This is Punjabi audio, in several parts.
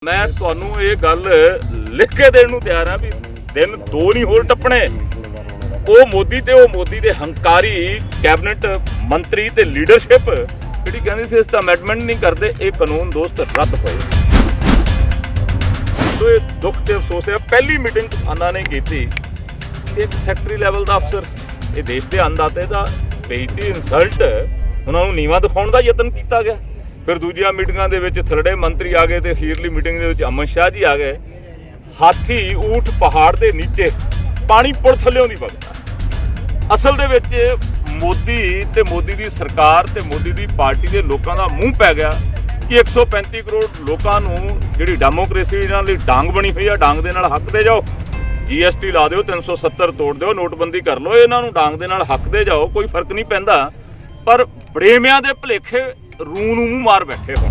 मैं ਤੁਹਾਨੂੰ ਇਹ ਗੱਲ ਲਿਖ ਕੇ ਦੇਣ ਨੂੰ ਤਿਆਰ ਹਾਂ ਵੀ ਦਿਨ ਦੋ ਨਹੀਂ ਹੋਰ ਟੱਪਣੇ। ਉਹ ਮੋਦੀ ਦੇ ਹੰਕਾਰੀ ਕੈਬਨਿਟ ਮੰਤਰੀ ਤੇ ਲੀਡਰਸ਼ਿਪ ਜਿਹੜੀ ਕਹਿੰਦੀ ਸੀ ਇਸ ਦਾ ਅਮੈਂਡਮੈਂਟ ਨਹੀਂ ਕਰਦੇ, ਇਹ ਕਾਨੂੰਨ ਦੋਸਤ ਰੱਦ ਹੋਏ। ਸੋ ਇਹ ਦੁੱਖ ਤੇ ਅਫਸੋਸ ਹੈ। ਪਹਿਲੀ ਮੀਟਿੰਗ ਕਿਸਾਨਾਂ ਨੇ ਕੀਤੀ, ਇੱਕ ਸੈਕਟਰੀ ਲੈਵਲ ਦਾ ਅਫਸਰ ਇਹ ਦੇਸ਼ ਦੇ ਅੰਨਦਾਤੇ ਦਾ ਬੇਇੱਜ਼ਤੀ ਇਨਸਲਟ ਉਹਨਾਂ ਨੂੰ ਨੀਵਾਂ ਦਿਖਾਉਣ ਦਾ ਯਤਨ ਕੀਤਾ ਗਿਆ। फिर दूजिया मीटिंगों के थलड़े मंत्री आ गए, तो अखीरली मीटिंग के अमित शाह जी आ गए। हाथी ऊठ पहाड़ के नीचे पानी पुल थल्लों नहीं वगदा। असल दे मोदी ते मोदी की सरकार ते मोदी की पार्टी के लोगों का मूँह पै गया कि 135 करोड़ लोगों जी डेमोक्रेसी डांग बनी हुई है, डांग के नाल हक दे जाओ। GST ला दो, 370 तोड़ दो, नोटबंदी कर लो, इन्हों डांग के नाल हक दे जाओ, कोई फर्क नहीं पैंदा। पर बड़ेमियां दे भुलेखे रूह नूं मूंह मार बैठे हो।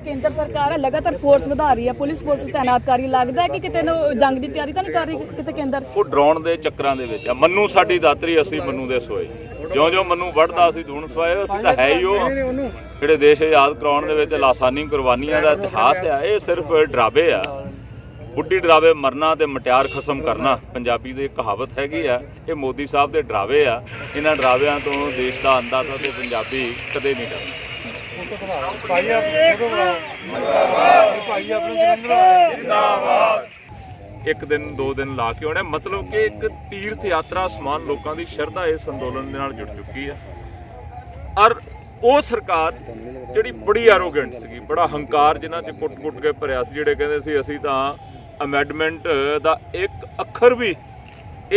केंद्र सरकार है लगातार फोर्स बढ़ा रही है, पुलिस फोर्स तैनात कर रही, लगता है कि किते जंग की तैयारी तो नहीं कर रही किते केंद्र? वो डराउण दे चक्करां दे विच मन्नू साडी दातरी, असीं मन्नू दे सोए। ਜਿਉਂ ਜਿਉਂ ਮਨੂੰ ਵੱਢਦਾ ਅਸੀਂ ਧੂਣ ਸਵਾਏ। ਅਸੀਂ ਤਾਂ ਹੈ ਹੀ ਉਹ ਜਿਹੜੇ ਦੇਸ਼ ਆਜ਼ਾਦ ਕਰਾਉਣ ਦੇ ਵਿੱਚ ਲਾਸਾਨੀ ਕੁਰਬਾਨੀਆਂ ਦਾ ਇਤਿਹਾਸ ਆ। ਇਹ ਸਿਰਫ ਡਰਾਵੇ ਆ, ਬੁੱਢੀ ਡਰਾਵੇ ਮਰਨਾ ਤੇ ਮਟਿਆਰ ਖਸਮ ਕਰਨਾ ਪੰਜਾਬੀ ਦੀ ਕਹਾਵਤ ਹੈਗੀ ਆ। ਇਹ ਮੋਦੀ ਸਾਹਿਬ ਦੇ ਡਰਾਵੇ ਆ। ਇਹਨਾਂ ਡਰਾਵਿਆਂ ਤੋਂ ਦੇਸ਼ ਦਾ ਅੰਦਾਜ਼ਾ ਤੇ ਪੰਜਾਬੀ ਕਦੇ ਨਹੀਂ ਡਰਦਾ। एक दिन दो दिन ला के आने, मतलब कि एक तीर्थ यात्रा समान लोगों की शरधा इस अंदोलन के नाल जुड़ चुकी है। और वो सरकार जिहड़ी बड़ी एरोगेंट सी, बड़ा हंकार जिन्हां च कुट के भरिया सी, जिहड़े कहंदे सी असीं तां अमेंडमेंट दा एक अखर भी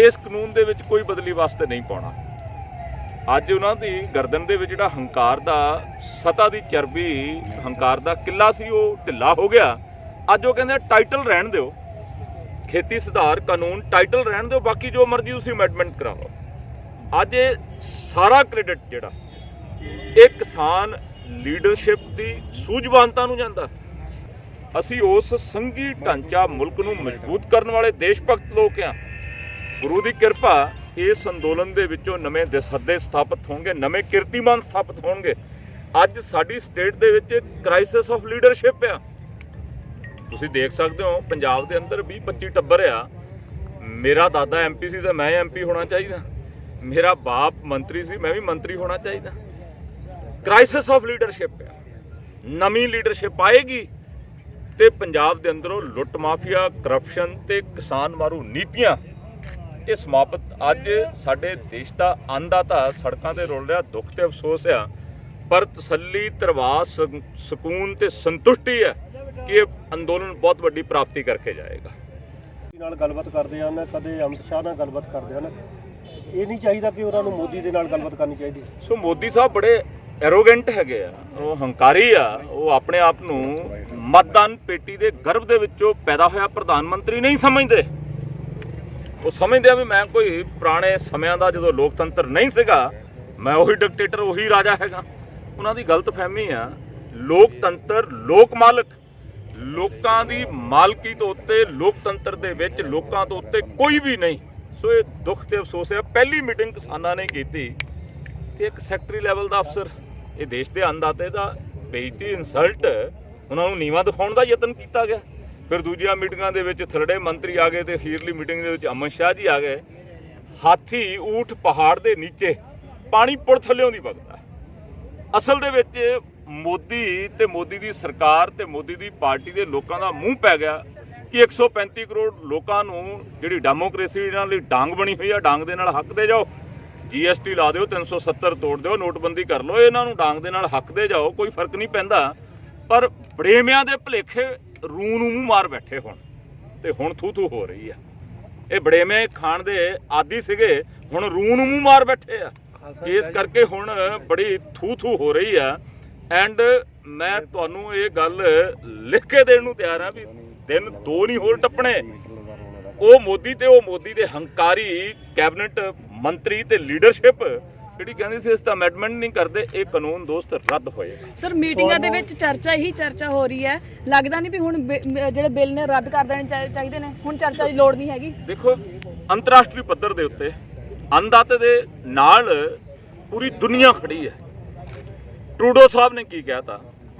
इस कानून दे विच कोई बदली वास्ते नहीं पाउणा। अज उन्हां दी गर्दन दे विच जिहड़ा हंकार दा सता दी चरबी, हंकार दा किला सी, वो ढिला हो गया। अज वो कहंदे टाइटल रहण दिओ, खेती सुधार कानून टाइटल रहन दो, बाकी जो मर्जी तुसीं अमेंडमेंट करा लो। अज सारा क्रेडिट जिहड़ा एक किसान लीडरशिप की सूझवानता नूं जांदा। असीं उस संघी ढांचा मुल्क नूं मजबूत करने वाले देश भगत लोग आ। गुरु की किरपा इस अंदोलन दे विचों नवें दिसहदे स्थापित होणगे, नवें कीर्तिमान स्थापित होणगे। अज साडी स्टेट दे विच क्राइसिस ऑफ लीडरशिप आ। ਤੁਸੀਂ देख सकते हो पंजाब के अंदर 20-25 टब्बर आ। मेरा दादा MP सी तो मैं MP होना चाहिए, मेरा बाप मंत्री सी मैं भी मंत्री होना चाहिए। क्राइसिस ऑफ लीडरशिप आ। नवी लीडरशिप आएगी तो पंजाब के अंदरों लुट माफिया, करप्शन ते किसान मारू नीतियां ये समाप्त। अज साडे देश का अन्नदाता सड़कों से रुल रहा, दुख ते अफसोस आ। पर तसल्ली, तरवास, सकून ते संतुष्टि है कि अंदोलन बहुत वड्डी प्राप्ति करके जाएगा। ਨਾਲ ਗੱਲਬਾਤ ਕਰਦੇ ਹਨ, ਕਦੇ ਅਮਿਤ ਸ਼ਾਹ ਨਾਲ ਗੱਲਬਾਤ ਕਰਦੇ ਹਨ। ਇਹ ਨਹੀਂ ਚਾਹੀਦਾ ਕਿ ਉਹਨਾਂ ਨੂੰ ਮੋਦੀ ਦੇ ਨਾਲ ਗੱਲਬਾਤ ਕਰਨੀ ਚਾਹੀਦੀ। ਸੋ ਮੋਦੀ ਸਾਹਿਬ ਬੜੇ ਐਰੋਗੈਂਟ ਹੈਗੇ ਆ, ਉਹ ਹੰਕਾਰੀ ਆ। ਉਹ ਆਪਣੇ ਆਪ ਨੂੰ ਮਤਦਾਨ ਪੇਟੀ ਦੇ ਗਰਭ ਦੇ ਵਿੱਚੋਂ ਪੈਦਾ ਹੋਇਆ ਪ੍ਰਧਾਨ ਮੰਤਰੀ ਨਹੀਂ ਸਮਝਦੇ। ਉਹ ਸਮਝਦੇ ਆ ਵੀ ਮੈਂ ਕੋਈ ਪੁਰਾਣੇ ਸਮਿਆਂ ਦਾ ਜਦੋਂ ਲੋਕਤੰਤਰ ਨਹੀਂ ਸੀਗਾ, ਮੈਂ ਉਹੀ ਡਿਕਟੇਟਰ, ਉਹੀ ਰਾਜਾ ਹੈਗਾ। ਉਹਨਾਂ ਦੀ ਗਲਤਫਹਿਮੀ ਆ। ਲੋਕਤੰਤਰ, ਲੋਕ ਮਾਲਕ, ਲੋਕਾਂ ਦੀ ਮਾਲਕੀ ਤੋਂ ਉੱਤੇ ਲੋਕਤੰਤਰ ਦੇ ਵਿੱਚ ਲੋਕਾਂ ਤੋਂ ਉੱਤੇ ਕੋਈ ਵੀ ਨਹੀਂ। ਸੋ ਇਹ ਦੁੱਖ ਤੇ ਅਫਸੋਸ ਹੈ। ਪਹਿਲੀ ਮੀਟਿੰਗ ਕਿਸਾਨਾਂ ਨੇ ਕੀਤੀ, ਤੇ ਇੱਕ ਸੈਕਟਰੀ ਲੈਵਲ ਦਾ ਅਫਸਰ ਇਹ ਦੇਸ਼ ਦੇ ਅੰਨਦਾਤੇ ਦਾ ਬੇਇੱਜ਼ਤੀ ਇਨਸਲਟ ਉਹਨਾਂ ਨੂੰ ਨੀਵਾਂ ਦਿਖਾਉਣ ਦਾ ਯਤਨ ਕੀਤਾ ਗਿਆ। ਫਿਰ ਦੂਜੀਆਂ ਮੀਟਿੰਗਾਂ ਦੇ ਵਿੱਚ ਥਲੜੇ ਮੰਤਰੀ ਆ ਗਏ, ਤੇ ਅਖੀਰਲੀ ਮੀਟਿੰਗ ਦੇ ਵਿੱਚ ਅਮਿਤ ਸ਼ਾਹ ਜੀ ਆ ਗਏ। ਹਾਥੀ ਊਠ ਪਹਾੜ ਦੇ ਨੀਚੇ ਪਾਣੀ ਪੁਲ ਥੱਲਿਓਂ ਨਹੀਂ ਵਗਦਾ। ਅਸਲ ਦੇ ਵਿੱਚ मोदी ते मोदी की सरकार ते मोदी की पार्टी के लोगों का मूँह पै गया कि 135 करोड़ लोगों जी डेमोक्रेसी डांग बनी हुई है, डांग के नाल हक दे जाओ। GST ला दो, 370 तोड़ दो, नोटबंदी कर लो, इन्हों डांग के नाल हक दे जाओ, कोई फर्क नहीं पैंदा। पर बड़ेमियां दे भुलेखे रूह नूं मूंह मार बैठे होण ते हुण थू थू हो रही है। ये बड़ेमे खाण दे आदी सीगे, हुण रूह नूं मूंह मार बैठे आ। इस करके हुण बड़ी थू थू हो रही है। एंड मैं तुहानू ये गल लिख के देण नूं तैयार हाँ भी दिन दो नहीं होर टप्पणे। वो मोदी दे हंकारी कैबिनेट मंत्री ते लीडरशिप जिहड़ी कहंदी सी इस दा अमेंडमेंट नहीं करदे, ये कानून दोस्त रद्द होएगा। सर मीटिंगां दे विच चर्चा हो रही है, लगदा नहीं भी हुण जिहड़े बिल ने रद्द कर देने चाहिए ने, हुण चर्चा दी लोड़ नहीं हैगी। देखो अंतरराष्ट्रीय पद्धर दे उत्ते ਅੰਨਦਾਤੇ ਦੇ ਨਾਲ ਪੂਰੀ ਦੁਨੀਆ ਖੜੀ ਹੈ। ਟਰੂਡੋ ਸਾਹਿਬ ਨੇ ਕੀ ਕਹਿਤਾ,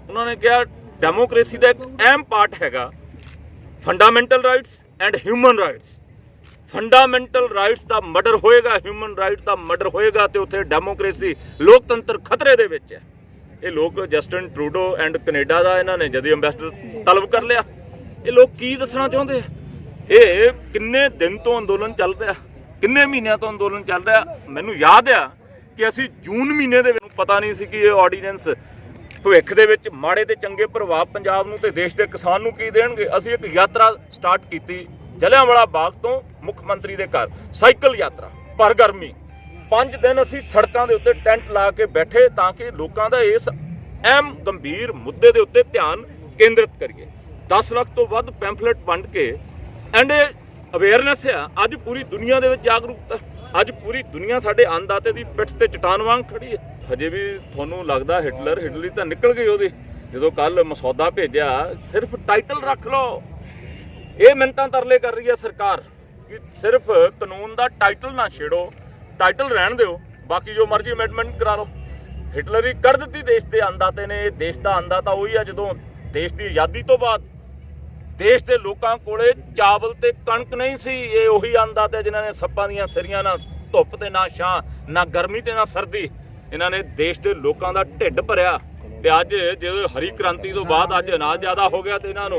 ਉਹਨਾਂ ਨੇ ਕਿਹਾ ਡੈਮੋਕ੍ਰੇਸੀ ਦਾ ਇੱਕ ਅਹਿਮ ਪਾਰਟ ਹੈਗਾ fundamental rights and human rights. Fundamental rights the murder ਹੋਏਗਾ, ਹਿਊਮਨ ਰਾਈਟਸ ਦਾ ਮਰਡਰ ਹੋਏਗਾ ਤੇ ਉੱਥੇ ਡੈਮੋਕ੍ਰੇਸੀ ਲੋਕਤੰਤਰ ਖਤਰੇ ਦੇ ਵਿੱਚ ਹੈ। ਇਹ ਲੋਕ ਜਸਟਿਨ ਟਰੂਡੋ ਐਂਡ ਕੈਨੇਡਾ ਦਾ ਇਹਨਾਂ ਨੇ ਜਦੀ ਅੰਬੈਸਡਰ ਤਲਬ ਕਰ ਲਿਆ। ਇਹ ਲੋਕ ਕੀ ਦੱਸਣਾ ਚਾਹੁੰਦੇ ਆ? ਇਹ ਕਿੰਨੇ ਦਿਨ ਤੋਂ ਅੰਦੋਲਨ ਚੱਲ ਰਿਹਾ, ਕਿੰਨੇ ਮਹੀਨਿਆਂ ਤੋਂ ਅੰਦੋਲਨ ਚੱਲ ਰਿਹਾ। ਮੈਨੂੰ ਯਾਦ ਆ ਕਿ ਅਸੀਂ ਜੂਨ ਮਹੀਨੇ ਦੇ ਵਿੱਚ ਪਤਾ ਨਹੀਂ ਸੀ ਕਿ ਇਹ ਆਰਡੀਨੈਂਸ ਭਵਿੱਖ ਦੇ ਵਿੱਚ ਮਾੜੇ ਤੇ ਚੰਗੇ ਪ੍ਰਭਾਵ ਪੰਜਾਬ ਨੂੰ ਤੇ ਦੇਸ਼ ਦੇ ਕਿਸਾਨ ਨੂੰ ਕੀ ਦੇਣਗੇ। ਅਸੀਂ ਇੱਕ ਯਾਤਰਾ ਸਟਾਰਟ ਕੀਤੀ ਜਲਿਆਂਵਾਲਾ ਬਾਗ ਤੋਂ ਮੁੱਖ ਮੰਤਰੀ ਦੇ ਘਰ, ਸਾਈਕਲ ਯਾਤਰਾ ਭਰ ਗਰਮੀ। 5 ਦਿਨ ਅਸੀਂ ਸੜਕਾਂ ਦੇ ਉੱਤੇ ਟੈਂਟ ਲਾ ਕੇ ਬੈਠੇ ਤਾਂ ਕਿ ਲੋਕਾਂ ਦਾ ਇਸ ਅਹਿਮ ਗੰਭੀਰ ਮੁੱਦੇ ਦੇ ਉੱਤੇ ਧਿਆਨ ਕੇਂਦਰਿਤ ਕਰੀਏ। 10 ਲੱਖ ਤੋਂ ਵੱਧ ਪੈਂਫਲੇਟ ਵੰਡ ਕੇ ਐਂਡ ਅਵੇਅਰਨੈਸ ਆ। ਅੱਜ ਪੂਰੀ ਦੁਨੀਆ ਦੇ ਵਿੱਚ ਜਾਗਰੂਕਤਾ, ਅੱਜ ਪੂਰੀ ਦੁਨੀਆ ਸਾਡੇ ਅੰਨਦਾਤੇ ਦੀ ਪਿੱਠ ਤੇ ਚਟਾਨ ਵਾਂਗ ਖੜੀ ਹੈ। ਹਜੇ ਵੀ ਤੁਹਾਨੂੰ ਲੱਗਦਾ ਹਿਟਲਰ ਤਾਂ ਨਿਕਲ ਗਈ ਉਹਦੀ, ਜਦੋਂ ਕੱਲ ਮਸੌਦਾ ਭੇਜਿਆ ਸਿਰਫ ਟਾਈਟਲ ਰੱਖ ਲਓ। ਇਹ ਮਿੰਨਤਾਂ ਤਰਲੇ ਕਰ ਰਹੀ ਹੈ ਸਰਕਾਰ ਕਿ ਸਿਰਫ ਕਾਨੂੰਨ ਦਾ ਟਾਈਟਲ ਨਾ ਛੇੜੋ, ਟਾਈਟਲ ਰਹਿਣ ਦਿਓ, ਬਾਕੀ ਜੋ ਮਰਜ਼ੀ ਅਮੈਂਡਮੈਂਟ ਕਰਾ ਲਓ। ਹਿਟਲਰ ਹੀ ਕੱਢ ਦਿੱਤੀ ਦੇਸ਼ ਦੇ ਅੰਨਦਾਤੇ ਨੇ। ਇਹ ਦੇਸ਼ ਦਾ ਅੰਨਦਾਤਾ ਉਹੀ ਆ ਜਦੋਂ ਦੇਸ਼ ਦੀ ਆਜ਼ਾਦੀ ਤੋਂ ਬਾਅਦ ਦੇਸ਼ ਦੇ ਲੋਕਾਂ ਕੋਲੇ ਚਾਵਲ ਤੇ ਕਣਕ ਨਹੀਂ ਸੀ। ਇਹ ਉਹੀ ਅੰਨਦਾਤੇ ਜਿਨ੍ਹਾਂ ਨੇ ਸੱਪਾਂ ਦੀਆਂ ਸਿਰੀਆਂ, ਨਾ ਧੁੱਪ ਤੇ ਨਾ ਛਾਂ, ਨਾ ਗਰਮੀ ਤੇ ਨਾ ਸਰਦੀ, ਇਹਨਾਂ ਨੇ ਦੇਸ਼ ਦੇ ਲੋਕਾਂ ਦਾ ਢਿੱਡ ਭਰਿਆ। ਤੇ ਅੱਜ ਜਦੋਂ ਹਰੀ ਕ੍ਰਾਂਤੀ ਤੋਂ ਬਾਅਦ ਅੱਜ ਅਨਾਜ ਜ਼ਿਆਦਾ ਹੋ ਗਿਆ ਤੇ ਇਹਨਾਂ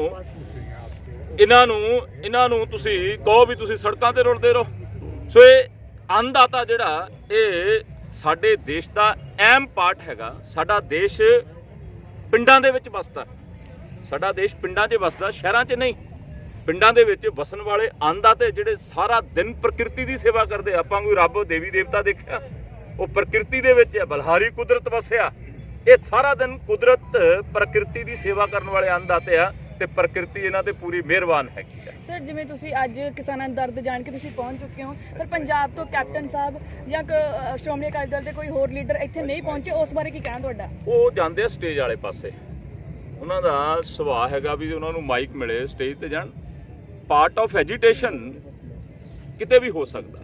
ਨੂੰ ਤੁਸੀਂ ਕਹੋ ਵੀ ਤੁਸੀਂ ਸੜਕਾਂ ਤੇ ਰੁਲਦੇ ਰਹੋ। ਸੋ ਇਹ ਅੰਨਦਾਤਾ ਜਿਹੜਾ ਇਹ ਸਾਡੇ ਦੇਸ਼ ਦਾ ਅਹਿਮ ਪਾਰਟ ਹੈਗਾ। ਸਾਡਾ ਦੇਸ਼ ਪਿੰਡਾਂ ਦੇ ਵਿੱਚ ਵਸਦਾ, ਸਾਡਾ ਦੇਸ਼ ਪਿੰਡਾਂ 'ਚ ਵਸਦਾ, ਸ਼ਹਿਰਾਂ 'ਚ ਨਹੀਂ। ਪਿੰਡਾਂ ਦੇ ਵਿੱਚ ਵਸਣ ਵਾਲੇ ਅੰਨਦਾਤੇ ਜਿਹੜੇ ਸਾਰਾ ਦਿਨ ਪ੍ਰਕਿਰਤੀ ਦੀ ਸੇਵਾ ਕਰਦੇ। ਆਪਾਂ ਕੋਈ ਰੱਬ ਦੇਵੀ ਦੇਵਤਾ ਦੇਖਿਆ? ਉਹ ਪ੍ਰਕਿਰਤੀ ਦੇ ਵਿੱਚ ਹੈ, ਬਲਹਾਰੀ ਕੁਦਰਤ ਵਸਿਆ। ਇਹ ਸਾਰਾ ਦਿਨ ਕੁਦਰਤ ਪ੍ਰਕਿਰਤੀ ਦੀ ਸੇਵਾ ਕਰਨ ਵਾਲੇ ਅੰਨਦਾਤੇ ਆ ਤੇ ਪ੍ਰਕਿਰਤੀ ਇਹਨਾਂ ਤੇ ਪੂਰੀ ਮਿਹਰਬਾਨ ਹੈਗੀ ਹੈ। ਸਰ ਜਿਵੇਂ ਤੁਸੀਂ ਅੱਜ ਕਿਸਾਨਾਂ ਦਾ ਦਰਦ ਜਾਣ ਕੇ ਤੁਸੀਂ ਪਹੁੰਚ ਚੁੱਕੇ ਹੋ, ਪਰ ਪੰਜਾਬ ਤੋਂ ਕੈਪਟਨ ਸਾਹਿਬ ਜਾਂ ਸ਼੍ਰੋਮਣੀ ਅਕਾਲੀ ਦਲ ਦੇ ਕੋਈ ਹੋਰ ਲੀਡਰ ਇੱਥੇ ਨਹੀਂ ਪਹੁੰਚੇ, ਉਸ ਬਾਰੇ ਕੀ ਕਹਿਣਾ ਤੁਹਾਡਾ? ਉਹ ਜਾਂਦੇ ਆ ਸਟੇਜ ਵਾਲੇ ਪਾਸੇ, ਉਹਨਾਂ ਦਾ ਸੁਭਾਅ ਹੈਗਾ ਵੀ ਉਹਨਾਂ ਨੂੰ ਮਾਈਕ ਮਿਲੇ ਸਟੇਜ ਤੇ ਜਾਣ। ਪਾਰਟ ਆਫ ਐਜੀਟੇਸ਼ਨ ਕਿਤੇ ਵੀ ਹੋ ਸਕਦਾ,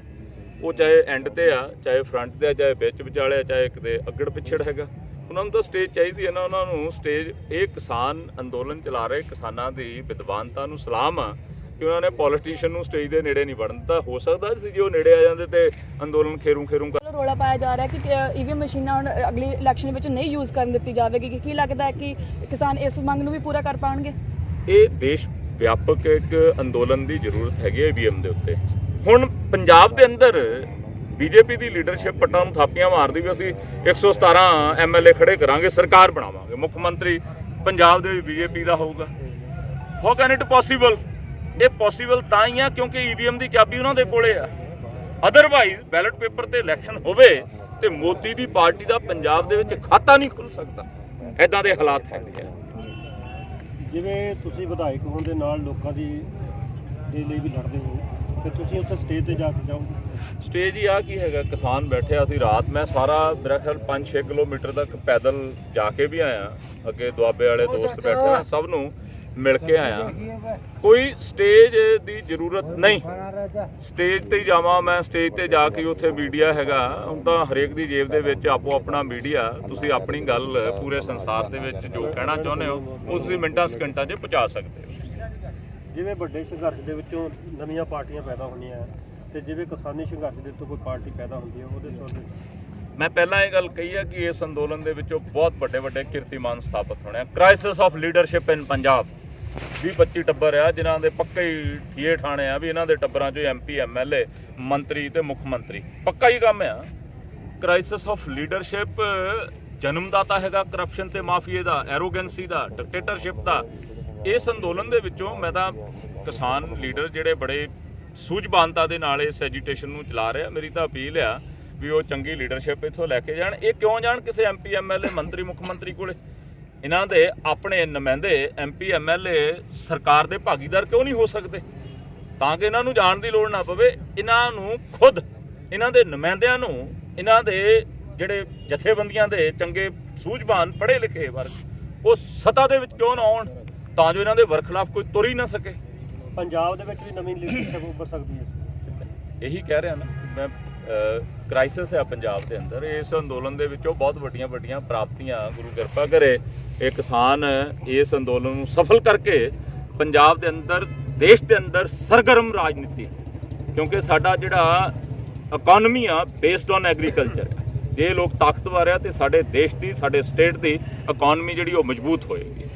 ਉਹ ਚਾਹੇ ਐਂਡ ਤੇ ਆ, ਚਾਹੇ ਫਰੰਟ ਤੇ ਆ, ਚਾਹੇ ਵਿੱਚ ਵਿਚਾਲੇ ਆ, ਚਾਹੇ ਕਿਤੇ ਅੱਗੜ ਪਿੱਛੜ ਹੈਗਾ। ਉਹਨਾਂ ਨੂੰ ਤਾਂ ਸਟੇਜ ਚਾਹੀਦੀ ਹੈ ਨਾ। ਉਹਨਾਂ ਨੂੰ ਸਟੇਜ, ਇਹ ਕਿਸਾਨ ਅੰਦੋਲਨ ਚਲਾ ਰਹੇ ਕਿਸਾਨਾਂ ਦੀ ਵਿਦਵਾਨਤਾ ਨੂੰ ਸਲਾਮ ਆ ਕਿ ਉਹਨਾਂ ਨੇ ਪੋਲੀਟੀਸ਼ੀਅਨ ਨੂੰ ਸਟੇਜ ਦੇ ਨੇੜੇ ਨਹੀਂ ਵੜਨ ਦਿੱਤਾ। ਹੋ ਸਕਦਾ ਸੀ ਜੇ ਉਹ ਨੇੜੇ ਆ ਜਾਂਦੇ ਤੇ ਅੰਦੋਲਨ ਖੇਰੂ ਰੌਲਾ ਪਾਇਆ ਜਾ ਰਿਹਾ ਕਿ ਈਵੀਐਮ ਮਸ਼ੀਨਾਂ ਹੁਣ ਅਗਲੀ ਇਲੈਕਸ਼ਨ ਵਿੱਚ ਨਹੀਂ ਯੂਜ਼ ਕਰਨ ਦਿੱਤੀ ਜਾਵੇਗੀ। ਕੀ ਲੱਗਦਾ ਹੈ ਕਿ ਕਿਸਾਨ ਇਸ ਮੰਗ ਨੂੰ ਵੀ ਪੂਰਾ ਕਰ ਪਾਉਣਗੇ? ਇਹ ਦੇਸ਼ ਵਿਆਪਕ ਇੱਕ ਅੰਦੋਲਨ ਦੀ ਜ਼ਰੂਰਤ ਹੈਗੀ ਹੈ ਈਵੀਐਮ ਦੇ ਉੱਤੇ। ਹੁਣ ਪੰਜਾਬ ਦੇ ਅੰਦਰ ਬੀਜੇਪੀ ਦੀ ਲੀਡਰਸ਼ਿਪ ਪੱਟਾਂ ਨੂੰ ਥਾਪੀਆਂ ਮਾਰਦੀ ਵੀ ਅਸੀਂ 117 ਐਮਐਲਏ ਖੜੇ ਕਰਾਂਗੇ, ਸਰਕਾਰ ਬਣਾਵਾਂਗੇ, ਮੁੱਖ ਮੰਤਰੀ ਪੰਜਾਬ ਦੇ ਬੀਜੇਪੀ ਦਾ ਹੋਊਗਾ। How can it possible? ਇਹ ਪੋਸੀਬਲ ਤਾਂ ਹੀ ਆ ਕਿਉਂਕਿ ਈਵੀਐਮ ਦੀ ਚਾਬੀ ਉਹਨਾਂ ਦੇ ਕੋਲੇ ਆ। ਅਦਰਵਾਈਜ਼ ਬੈਲਟ ਪੇਪਰ ਤੇ ਇਲੈਕਸ਼ਨ ਹੋਵੇ ਤੇ ਮੋਦੀ ਦੀ ਪਾਰਟੀ ਦਾ ਪੰਜਾਬ ਦੇ ਵਿੱਚ ਖਾਤਾ ਨਹੀਂ ਖੁੱਲ ਸਕਦਾ। ਐਦਾਂ ਦੇ ਹਾਲਾਤ ਹੈਗੇ ਆ। ਜਿਵੇਂ ਤੁਸੀਂ ਵਿਧਾਇਕ ਹੋਣ ਦੇ ਨਾਲ ਲੋਕਾਂ ਦੇ ਲਈ ਵੀ ਲੜਦੇ ਹੋ ਤੇ ਤੁਸੀਂ ਉੱਥੇ ਸਟੇਜ ਤੇ ਜਾ ਕੇ ਜਾਓਗੇ? ਸਟੇਜ ਹੀ ਆ ਕੀ ਹੈਗਾ, ਕਿਸਾਨ ਬੈਠੇ ਅਸੀਂ ਰਾਤ, ਮੈਂ ਸਾਰਾ ਮੇਰਾ ਖਿਆਲ 5-6 ਕਿਲੋਮੀਟਰ ਤੱਕ ਪੈਦਲ ਜਾ ਕੇ ਵੀ ਆਇਆ। ਅੱਗੇ ਦੁਆਬੇ ਵਾਲੇ ਦੋਸਤ ਬੈਠੇ, ਸਭ ਨੂੰ ਮਿਲ ਕੇ ਆਇਆ। ਕੋਈ ਸਟੇਜ ਦੀ ਜ਼ਰੂਰਤ ਨਹੀਂ, ਸਟੇਜ ਤੇ ਹੀ ਜਾਵਾਂ ਮੈਂ, ਸਟੇਜ ਤੇ ਜਾ ਕੇ ਉੱਥੇ ਮੀਡੀਆ ਹੈਗਾ। ਹੁਣ ਤਾਂ ਹਰੇਕ ਦੀ ਜੇਬ ਦੇ ਵਿੱਚ ਆਪੋ ਆਪਣਾ ਮੀਡੀਆ। ਤੁਸੀਂ ਆਪਣੀ ਗੱਲ ਪੂਰੇ ਸੰਸਾਰ ਦੇ ਵਿੱਚ ਜੋ ਕਹਿਣਾ ਚਾਹੁੰਦੇ ਹੋ ਉਹ ਤੁਸੀਂ ਮਿੰਟਾਂ ਸਕਿੰਟਾਂ 'ਚ ਪਹੁੰਚਾ ਸਕਦੇ ਹੋ। ਜਿਵੇਂ ਵੱਡੇ ਸੰਘਰਸ਼ ਦੇ ਵਿੱਚੋਂ ਨਵੀਆਂ ਪਾਰਟੀਆਂ ਪੈਦਾ ਹੋਣੀਆਂ ਤੇ ਜਿਵੇਂ ਕਿਸਾਨੀ ਸੰਘਰਸ਼ ਦੇ ਤੋਂ ਕੋਈ ਪਾਰਟੀ ਪੈਦਾ ਹੁੰਦੀ ਹੈ, ਉਹਦੇ ਸੰਬੰਧ ਮੈਂ ਪਹਿਲਾਂ ਇਹ ਗੱਲ ਕਹੀ ਹੈ ਕਿ ਇਸ ਅੰਦੋਲਨ ਦੇ ਵਿੱਚੋਂ ਬਹੁਤ ਵੱਡੇ ਕੀਰਤੀਮਾਨ ਸਥਾਪਿਤ ਹੋਣੇ ਆ। ਕ੍ਰਾਈਸਿਸ ਆਫ ਲੀਡਰਸ਼ਿਪ ਇਨ ਪੰਜਾਬ। 20-25 ਟੱਬਰ ਆ ਜਿਨ੍ਹਾਂ ਦੇ ਪੱਕੇ ਹੀ ਠੀਏ ਠਾਣੇ ਆ ਵੀ ਇਹਨਾਂ ਦੇ ਟੱਬਰਾਂ 'ਚੋਂ MP MLA ਮੰਤਰੀ ਤੇ ਮੁੱਖ ਮੰਤਰੀ ਪੱਕਾ ਹੀ ਕੰਮ ਆ। ਕ੍ਰਾਈਸਿਸ ਆਫ ਲੀਡਰਸ਼ਿਪ ਜਨਮਦਾਤਾ ਹੈਗਾ ਕਰਪਸ਼ਨ ਤੇ ਮਾਫੀਏ ਦਾ, ਐਰੋਗੈਂਸੀ ਦਾ, ਡਿਕਟੇਟਰਸ਼ਿਪ ਦਾ। ਇਸ ਅੰਦੋਲਨ ਦੇ ਵਿੱਚੋਂ ਮੈਂ ਤਾਂ ਕਿਸਾਨ ਲੀਡਰ ਜਿਹੜੇ ਬੜੇ ਸੂਝਵਾਨਤਾ ਦੇ ਨਾਲ ਇਸ ਐਜੀਟੇਸ਼ਨ ਨੂੰ ਚਲਾ ਰਹੇ ਆ, ਮੇਰੀ ਤਾਂ ਅਪੀਲ ਆ ਵੀ ਉਹ ਚੰਗੀ ਲੀਡਰਸ਼ਿਪ ਇੱਥੋਂ ਲੈ ਕੇ ਜਾਣ। ਇਹ ਕਿਉਂ ਜਾਣ ਕਿਸੇ MP MLA ਮੰਤਰੀ ਮੁੱਖ ਮੰਤਰੀ ਕੋਲੇ? ਇਹਨਾਂ ਦੇ ਆਪਣੇ ਨੁਮਾਇੰਦੇ MP MLA ਸਰਕਾਰ ਦੇ ਭਾਗੀਦਾਰ ਕਿਉਂ ਨਹੀਂ ਹੋ ਸਕਦੇ? ਤਾਂ ਕਿ ਇਹਨਾਂ ਨੂੰ ਜਾਣ ਦੀ ਲੋੜ ਨਾ ਪਵੇ। ਇਹਨਾਂ ਨੂੰ ਖੁਦ, ਇਹਨਾਂ ਦੇ ਨੁਮਾਇੰਦਿਆਂ ਨੂੰ, ਇਹਨਾਂ ਦੇ ਜਿਹੜੇ ਜਥੇਬੰਦੀਆਂ ਦੇ ਚੰਗੇ ਸੂਝਵਾਨ ਪੜ੍ਹੇ ਲਿਖੇ ਵਰਗ ਉਹ ਸੱਤਾ ਦੇ ਵਿੱਚ ਕਿਉਂ ਨਾ ਆਉਣ ਤਾਂ ਜੋ ਇਹਨਾਂ ਦੇ ਵਰਖਲਾਫ ਕੋਈ ਤੁਰ ਹੀ ਨਾ ਸਕੇ। ਪੰਜਾਬ ਦੇ ਵਿੱਚ ਵੀ ਨਵੀਂ ਲੀਡਰਸ਼ਿਪ ਉੱਭਰ ਸਕਦੀ ਹੈ। ਇਹੀ ਕਹਿ ਰਿਹਾ ਨਾ ਮੈਂ, ਕ੍ਰਾਈਸਿਸ ਹੈ ਪੰਜਾਬ ਦੇ ਅੰਦਰ। ਇਸ ਅੰਦੋਲਨ ਦੇ ਵਿੱਚੋਂ ਬਹੁਤ ਵੱਡੀਆਂ ਵੱਡੀਆਂ ਪ੍ਰਾਪਤੀਆਂ ਗੁਰੂ ਕਿਰਪਾ ਕਰੇ ਇਹ ਕਿਸਾਨ ਇਸ ਅੰਦੋਲਨ ਨੂੰ ਸਫਲ ਕਰਕੇ ਪੰਜਾਬ ਦੇ ਅੰਦਰ, ਦੇਸ਼ ਦੇ ਅੰਦਰ ਸਰਗਰਮ ਰਾਜਨੀਤੀ, ਕਿਉਂਕਿ ਸਾਡਾ ਜਿਹੜਾ ਇਕਨੋਮੀ ਆ ਬੇਸਡ ਔਨ ਐਗਰੀਕਲਚਰ, ਜੇ ਲੋਕ ਤਾਕਤਵਰ ਆ ਤੇ ਸਾਡੇ ਦੇਸ਼ ਦੀ, ਸਾਡੇ ਸਟੇਟ ਦੀ ਇਕਨੋਮੀ ਜਿਹੜੀ ਉਹ ਮਜ਼ਬੂਤ ਹੋਏਗੀ।